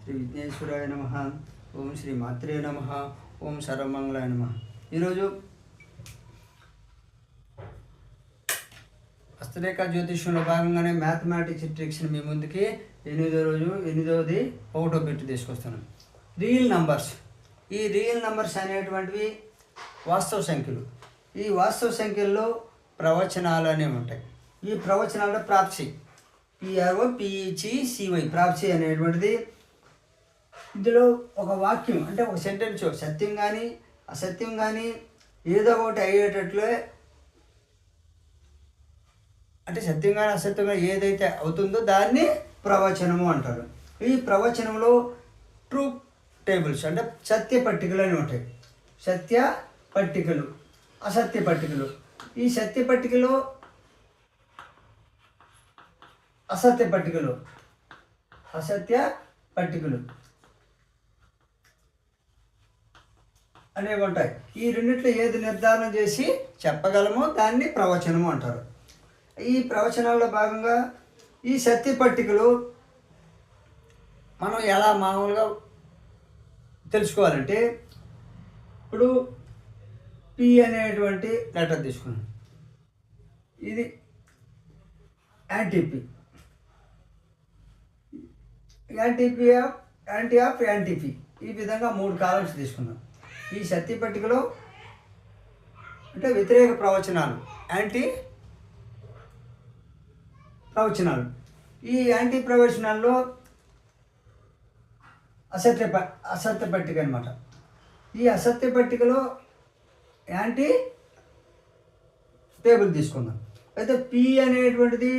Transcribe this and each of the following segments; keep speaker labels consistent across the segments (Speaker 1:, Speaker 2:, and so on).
Speaker 1: శ్రీ విఘ్నేశ్వరాయ నమ. ఓం శ్రీ మాత్రే నమ. ఓం సర్వమంగళాయ నమ. ఈరోజు హస్తరేఖ జ్యోతిష్యంలో భాగంగానే మ్యాథమెటిక్స్ ట్రిక్స్ని మీ ముందుకి 8వ ఒకటో బిట్ తీసుకొస్తాను. Real numbers. ఈ రియల్ నంబర్స్ అనేటువంటివి వాస్తవ సంఖ్యలు. ఈ వాస్తవ సంఖ్యల్లో ప్రవచనాలు అనేవి ఉంటాయి. ఈ ప్రవచనాలు ప్రాప్సి, PROPECY, ప్రాప్సి అనేటువంటిది. ఇందులో ఒక వాక్యం అంటే ఒక సెంటెన్స్ సత్యం కానీ అసత్యం కానీ ఏదో ఒకటి అయ్యేటట్లే, అంటే సత్యం కానీ అసత్యం కానీ ఏదైతే అవుతుందో దాన్ని ప్రవచనము అంటారు. ఈ ప్రవచనంలో ట్రూత్ టేబుల్స్ అంటే సత్య పట్టికలు అని ఉంటాయి. సత్య పట్టికలు, అసత్య పట్టికలు. ఈ సత్య పట్టికలు, అసత్య పట్టికలు, అసత్య పట్టికలు అనేవి ఉంటాయి. ఈ రెండిట్లో ఏది నిర్ధారణ చేసి చెప్పగలమో దాన్ని ప్రవచనము అంటారు. ఈ ప్రవచనాల్లో భాగంగా ఈ సత్య పట్టికలు మనం ఎలా మామూలుగా తెలుసుకోవాలంటే, ఇప్పుడు పి అనేటువంటి లెటర్ తీసుకున్నాం. ఇది యాంటీపీ, యాంటీ ఆఫ్ యాంటీపీ. ఈ విధంగా 3 కాలమ్స్ తీసుకున్నాం. ఈ సత్య పట్టికలో అంటే వ్యతిరేక ప్రవచనాలు, యాంటీ ప్రవచనాలు. ఈ యాంటీ ప్రవచనాల్లో అసత్య పట్టిక అనమాట. ఈ అసత్య పట్టికలో యాంటీ టేబుల్ తీసుకుందాం. అయితే పి అనేటువంటిది,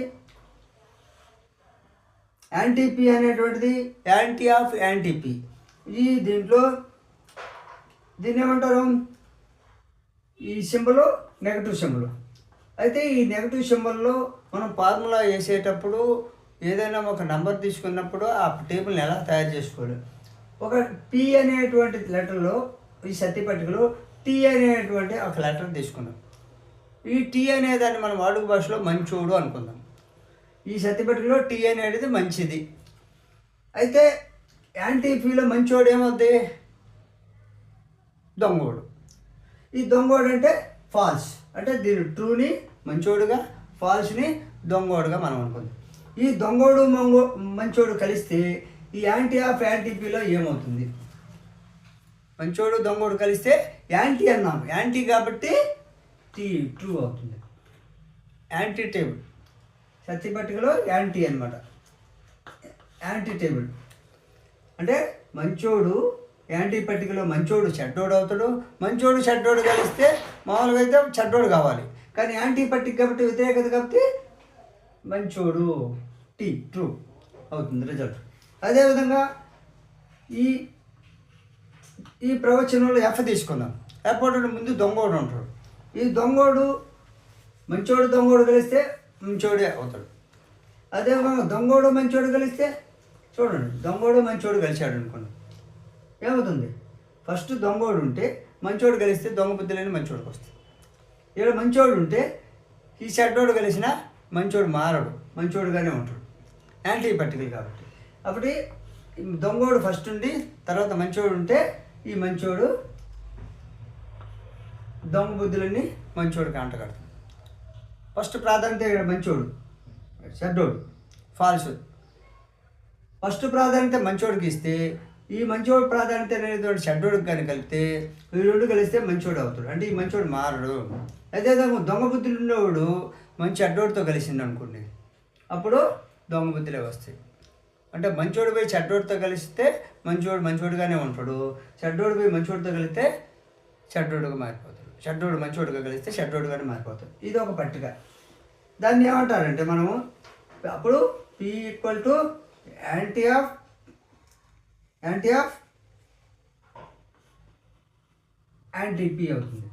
Speaker 1: యాంటీపీ అనేటువంటిది యాంటీ ఆఫ్ యాంటీపీ. ఈ దీంట్లో దీన్ని ఏమంటారు? ఈ సింబల్ నెగటివ్ సింబల్. అయితే ఈ నెగటివ్ సింబల్లో మనం ఫార్ములా వేసేటప్పుడు ఏదైనా ఒక నంబర్ తీసుకున్నప్పుడు ఆ టేబుల్ని ఎలా తయారు చేసుకోవాలి? ఒక పి అనేటువంటి లెటర్లో, ఈ సత్య పట్టికలో టీ అనేటువంటి ఒక లెటర్ తీసుకున్నాం. ఈ టీ అనేదాన్ని మనం వాడుక భాషలో మంచోడు అనుకుందాం. ఈ సత్యపట్టికలో టీ అనేది మంచిది. అయితే యాంటీపీలో మంచోడు ఏమవుద్ది? దొంగోడు. ఈ దొంగోడు అంటే ఫాల్స్. అంటే దీని ట్రూని మంచోడుగా, ఫాల్స్ని దొంగోడుగా మనం అనుకుందాం. ఈ దొంగోడు మంచోడు కలిస్తే ఈ యాంటీ ఆఫ్ యాంటీపీలో ఏమవుతుంది? మంచోడు దొంగోడు కలిస్తే యాంటీ అన్నాం. యాంటీ కాబట్టి టీ ట్రూ అవుతుంది. యాంటీ టేబుల్ సత్య పట్టికలో యాంటీ అనమాట. యాంటీ టేబుల్ అంటే మంచోడు యాంటీ పట్టికలో మంచోడు చెడ్డోడు అవుతాడు. మంచోడు చెడ్డోడు కలిస్తే మామూలుగా అయితే చెడ్డోడు కావాలి, కానీ యాంటీ పట్టిక కాబట్టి వ్యతిరేకత కాబట్టి మంచోడు టీ ట్రూ అవుతుంది రిజల్ట్. అదేవిధంగా ఈ ఈ ప్రవచనంలో ఎఫ్ తీసుకుందాం. ఎఫ్ ముందు దొంగోడు ఉంటాడు. ఈ దొంగోడు మంచోడు దొంగోడు కలిస్తే మంచోడే అవుతాడు. అదేవిధంగా దొంగోడు మంచోడు కలిస్తే, చూడండి, దొంగోడు మంచోడు కలిశాడు అనుకోండి, ఏమవుతుంది? ఫస్ట్ దొంగోడు ఉంటే మంచోడు కలిస్తే దొంగ బుద్ధులని మంచోడికి వస్తుంది. ఇక్కడ మంచోడు ఉంటే ఈ చెడ్డోడు కలిసిన మంచోడు మారడు, మంచోడుగానే ఉంటాడు. యాంటీ పట్టికలు కాబట్టి. అప్పుడు దొంగోడు ఫస్ట్ ఉండి తర్వాత మంచోడు ఉంటే ఈ మంచోడు దొంగ బుద్ధులన్నీ మంచోడికి అంటగడతాడు. ఫస్ట్ ప్రాధాన్యత ఇక్కడ మంచోడు, చెడ్డోడు ఫాల్స్. ఫస్ట్ ప్రాధాన్యత మంచోడికి ఇస్తే ఈ మంచోడు ప్రాధాన్యత అనేది చెడ్డోడికి కానీ కలిపితే ఈ 2 కలిస్తే మంచోడు అవుతాడు. అంటే ఈ మంచోడు మారడు. అదే దొంగ బుద్ధులు ఉండేవాడు మంచి చెడ్డోడితో కలిసింది అనుకోండి, అప్పుడు దొంగ బుద్ధులే వస్తాయి. అంటే మంచోడు పోయి చెడ్డోడితో కలిస్తే మంచోడు మంచోడుగానే ఉంటాడు. చెడ్డోడు పోయి మంచోడితో కలిస్తే చెడ్డోడుగా మారిపోతాడు. చెడ్డోడు మంచోడుగా కలిస్తే చెడ్డోడుగానే మారిపోతాడు. ఇది ఒక పట్టిక. దాన్ని ఏమంటారంటే మనము అప్పుడు P = యాంటీ ఆఫ్ యాంటీపీ అవుతుంది.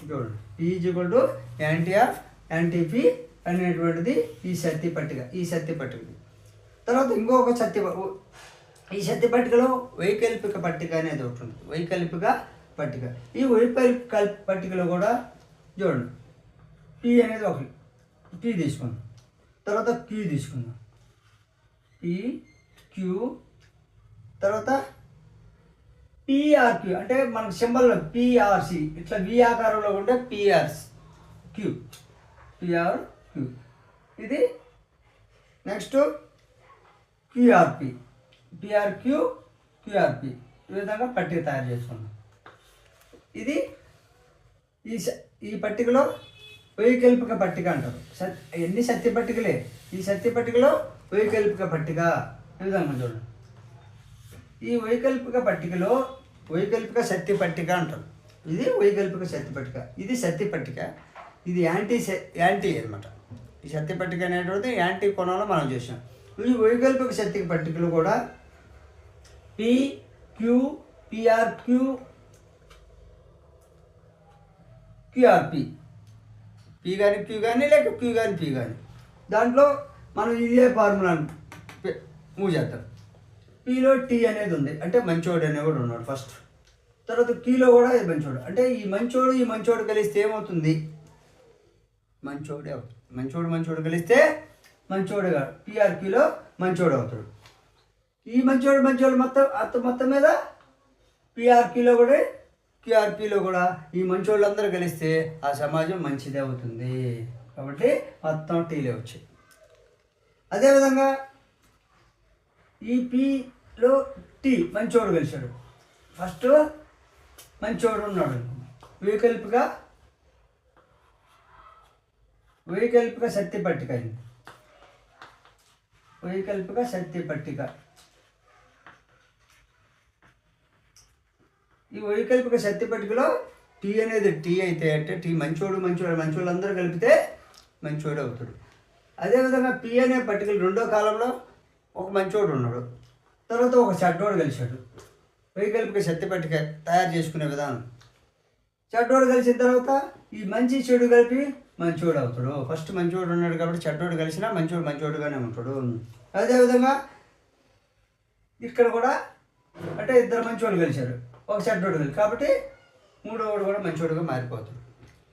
Speaker 1: చూడండి, P = యాంటీ ఆఫ్ యాంటీపీ అనేటువంటిది ఈ సత్య పట్టిక. తర్వాత ఇంకొక ఈ సత్య పట్టికలో వైకల్పిక పట్టిక అనేది ఒకటి ఉంటుంది. వైకల్పిక పట్టిక. ఈ వైకల్పిక పట్టికలో కూడా చూడండి, పి అనేది ఒకటి, పి తీసుకుందాం. తర్వాత క్యూ తీసుకుందాం. P, Q, తర్వాత పిఆర్క్యూ అంటే మనకు సింబల్ పిఆర్సి ఇట్లా వి ఆకారంలో ఉంటే పిఆర్సి క్యూ పిఆర్క్యూ. ఇది నెక్స్ట్ క్యూఆర్పి పిఆర్క్యూ క్యూఆర్పి. ఈ విధంగా పట్టిక తయారు చేసుకున్నాం. ఇది ఈ పట్టికలో వైకల్పిక పట్టిక అంటారు. ఎన్ని సత్య పట్టికలే, ఈ సత్య పట్టికలో వైకల్పిక పట్టిక. ఈ విధంగా చూడండి. ఈ వైకల్పిక పట్టికలో వైకల్పిక సత్య పట్టిక అంటారు. ఇది వైకల్పిక సత్య పట్టిక, ఇది సత్య పట్టిక, ఇది యాంటీ అనమాట. ఈ సత్య పట్టిక అనేటువంటిది యాంటీ కోణంలో మనం చేసాం. ఈ వైకల్పిక సత్య పట్టికలు కూడా పి క్యూ పిఆర్క్యూ క్యూఆర్పి, పి కానీ క్యూ కానీ లేక క్యూ కానీ పి కానీ, దాంట్లో మనం ఇదే ఫార్ములాను మూవ్ చేద్దాం. పిలో టీ అనేది ఉంది అంటే మంచోడు అనేవాడు ఉన్నాడు ఫస్ట్. తర్వాత కీలో కూడా ఇది మంచోడు అంటే ఈ మంచోడు కలిస్తే ఏమవుతుంది? మంచోడే అవుతుంది. మంచోడు కలిస్తే మంచోడుగా పిఆర్క్యూలో మంచోడు అవుతాడు. ఈ మంచోడు మొత్తం మీద పిఆర్క్యూలో కూడా క్యూఆర్పిలో కూడా ఈ మంచోళ్ళందరూ కలిస్తే ఆ సమాజం మంచిదే అవుతుంది. కాబట్టి మొత్తం టీలే వచ్చాయి. అదేవిధంగా ఈ పిలో టీ మంచోడు కలిశాడు. ఫస్ట్ మంచోడు ఉన్నాడు. వైకల్పిక సత్య పట్టిక అయింది. వైకల్పిక సత్య పట్టిక. ఈ వైకల్పిక సత్య పట్టికలో టీ అనేది టీ అయితే అంటే టీ మంచోళ్ళందరూ కలిపితే మంచోడు అవుతాడు. అదేవిధంగా పి అనే పట్టికలు రెండో కాలంలో ఒక మంచోడు ఉన్నాడు, తర్వాత ఒక చెడ్డోడు కలిశాడు. వైకల్పిక సత్య పట్టిక తయారు చేసుకునే విధానం. చెడ్డోడు కలిసిన తర్వాత ఈ మంచి చెడు కలిపి మంచోడు అవుతాడు. ఫస్ట్ మంచోడు ఉన్నాడు కాబట్టి చెడ్డోడు కలిసినా మంచోడుగానే ఉంటాడు. అదేవిధంగా ఇక్కడ కూడా అంటే ఇద్దరు మంచోడు కలిశారు, ఒక చెడ్డోడు కలిసి కాబట్టి మూడోవాడు కూడా మంచోడుగా మారిపోతాడు.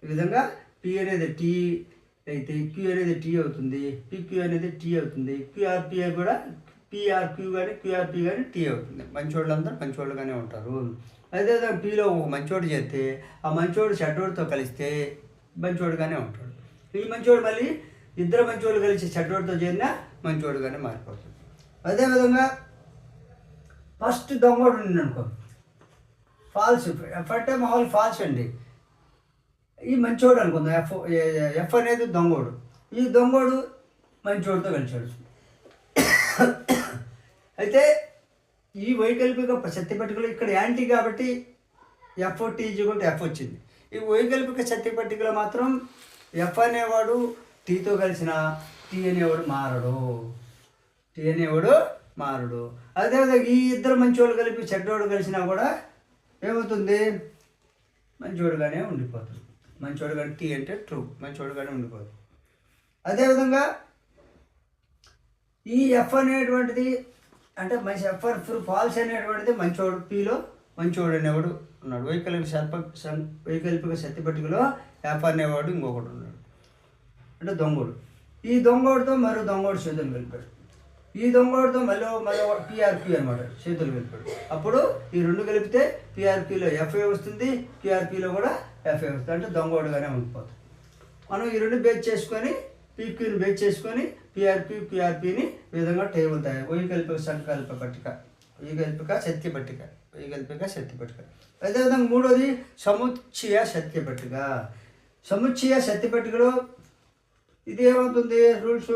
Speaker 1: ఈ విధంగా పి అనేది టీ అయితే క్యూ అనేది టీ అవుతుంది, పిక్యూ అనేది టీ అవుతుంది, క్యూఆర్పి కూడా పిఆర్క్యూ కానీ క్యూఆర్పి కానీ టీ అవుతుంది. మంచోళ్ళందరూ మంచోళ్ళుగానే ఉంటారు. అదేవిధంగా పిలో ఒక మంచోడు చేస్తే ఆ మంచోడు చెడ్డోడితో కలిస్తే మంచోడుగానే ఉంటాడు. ఈ మంచోడు మళ్ళీ ఇద్దరు మంచోళ్ళు కలిసి చెడ్డోడితో చేరినా మంచోడుగానే మారిపోతాడు. అదేవిధంగా ఫస్ట్ దొంగోడు ఉంది అనుకో, ఫాల్స్. ఎఫ్ అంటే మామూలు ఫాల్స్ అండి. ఈ మంచోడు అనుకుందాం, ఎఫ్ అనేది దొంగోడు. ఈ దొంగోడు మంచోడితో కలిసాడు. అయితే ఈ వైకల్పిక సత్య పట్టికలో ఇక్కడ యాంటీ కాబట్టి ఎఫ్ టీ ఎఫ్ వచ్చింది. ఈ వైకల్పిక సత్య పట్టికలో మాత్రం ఎఫ్ అనేవాడు టీతో కలిసిన టీ అనేవాడు మారడు. అదేవిధంగా ఈ ఇద్దరు మంచోళ్ళు కలిపి చెడ్డోడు కలిసినా కూడా ఏమవుతుంది? మంచోడుగానే ఉండిపోతుంది. మంచోడుగానే టీ అంటే ట్రూ, మంచోడుగానే ఉండిపోతుంది. అదేవిధంగా ఈ ఎఫ్ అనేటువంటిది అంటే మంచి ఎఫ్ ఫాల్స్ అనేటువంటిది మంచోడు, పిలో మంచోడు అనేవాడు ఉన్నాడు. వైకల్పిక సత్య పట్టికలో ఎఫ్ అనేవాడు ఇంకొకటి ఉన్నాడు అంటే దొంగోడు. ఈ దొంగోడితో మరో దొంగోడు చేతులు కలిపాడు. ఈ దొంగోడితో మళ్ళీ పిఆర్క్యూ అనమాట చేతులు కలిపాడు. అప్పుడు ఈ రెండు కలిపితే పిఆర్క్యూలో ఎఫ్ఏ వస్తుంది, క్యూఆర్పిలో కూడా ఎఫ్ఏ వస్తుంది. అంటే దొంగోడుగానే ఉండిపోతుంది. మనం ఈ రెండు బేస్ చేసుకొని పీక్యూని బేస్ చేసుకొని పిఆర్క్యూ క్యూఆర్పిని ఈ విధంగా టేబుల్ తయారు. వైకల్పిక సత్య పట్టిక. అదేవిధంగా మూడోది సముచ్చయ సత్య పట్టిక. సముచ్చయ సత్య పట్టికలో ఇది ఏమవుతుంది? రూల్స్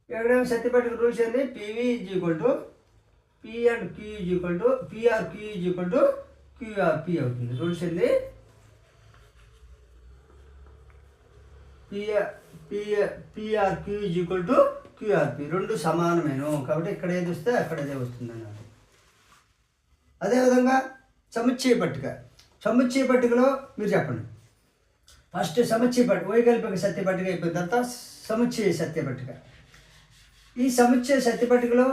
Speaker 1: ఎక్కడేమో సత్య పట్టిక రూల్స్ ఏంది? పివి పి అండ్ క్యూ పిఆర్క్యూ క్యూఆర్పి అవుతుంది. రూల్స్ ఏంది? పిఆర్క్యూ క్యూఆర్పి రెండు సమానమేను కాబట్టి ఇక్కడ ఏది వస్తే అక్కడ అదే వస్తుంది అన్నమాట. అదేవిధంగా సముచ్చయ పట్టికలో మీరు చెప్పండి. ఫస్ట్ వైకల్పిక సత్య పట్టిక అయిపోయిన తర్వాత సముచ్చయ సత్య పట్టిక. ఈ సముచ్చయ సత్య పట్టికలో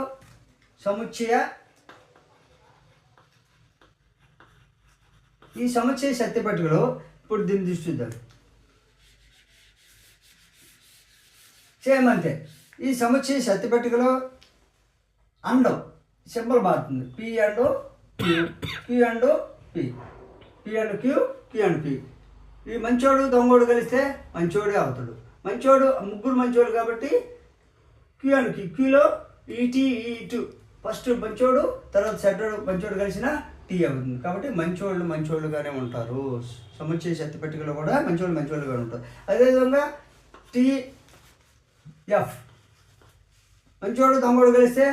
Speaker 1: ఈ సముచ్చయ శక్తి పట్టికలో ఇప్పుడు దీన్ని చూద్దాం. సేమ్ అంతే. ఈ సముచ్చయ శక్తి పట్టికలో అండం సింబల్ మారుతుంది. P and Q, Q and P, P and Q, Q and P. ఈ మంచోడు దొంగోడు కలిస్తే మంచోడే అవుతాడు. మంచోడు ముగ్గురు మంచోడు కాబట్టి క్యూ అండ్ క్యూ, క్యూలో ఈటీ ఈ2 ఫస్ట్ మంచోడు తర్వాత చెడ్డోడు మంచోడు కలిసిన టీ అవుతుంది. కాబట్టి మంచోళ్ళు మంచోళ్ళుగానే ఉంటారు. సముచ్చయ శక్తి పట్టికలో కూడా మంచోళ్ళు మంచోళ్ళుగానే ఉంటారు. అదేవిధంగా టీఎఫ్ మంచోడు దొంగోడు కలిస్తే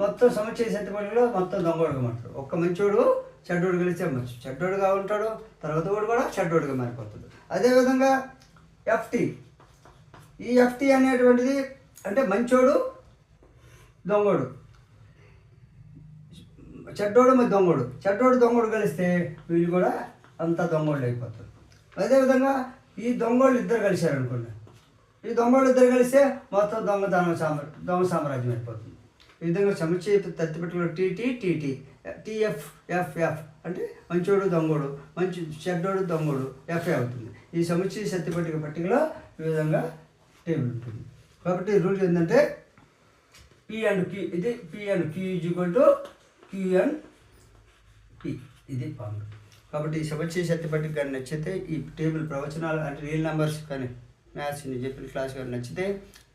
Speaker 1: మొత్తం సముచ్చయ శక్తి పట్టికలో మొత్తం దొంగోడుగా మాట్లాడు. ఒక్క మంచోడు చెడ్డోడు కలిస్తే చెడ్డోడుగా ఉంటాడు, తర్వాత కూడా చెడ్డోడుగా మారిపోతాడు. అదేవిధంగా ఎఫ్టీ, ఈ ఎఫ్టీ అనేటువంటిది అంటే మంచోడు దొంగోడు, చెడ్డోడు మరి దొంగోడు, చెడ్డోడు దొంగోడు కలిస్తే వీళ్ళు కూడా అంతా దొంగోళ్ళు అయిపోతారు. అదేవిధంగా ఈ దొంగోళ్ళు ఇద్దరు కలిశారనుకోండి, ఈ దొంగోళ్ళు ఇద్దరు కలిస్తే మొత్తం దొంగ సామ్రాజ్యం అయిపోతుంది. ఈ విధంగా సముచ్చయ శక్తి పట్టికలో టీటీ, టీఎఫ్, ఎఫ్ అంటే మంచోడు దొంగోడు, చెడ్డోడు దొంగోడు ఎఫ్ఏ అవుతుంది. ఈ సముచ్చయ శక్తి పట్టికలో ఈ విధంగా టేబుల్ ఉంటుంది. కాబట్టి రూల్ ఏంటంటే పి అండ్ క్యూ, ఇది P and Q is equal to Q and P, ఇది ఫార్ములా. కాబట్టి ఈ సముచ్చయ శక్తి పట్టిక కానీ నచ్చితే, ఈ టేబుల్ ప్రవచనాలు అంటే రియల్ నెంబర్స్ కానీ మ్యాథ్స్ చెప్పిన క్లాస్ కానీ నచ్చితే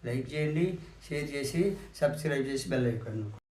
Speaker 1: లైక్ చేయండి, షేర్ చేసి సబ్స్క్రైబ్ చేసి బెల్ ఐకాన్ నొక్కండి.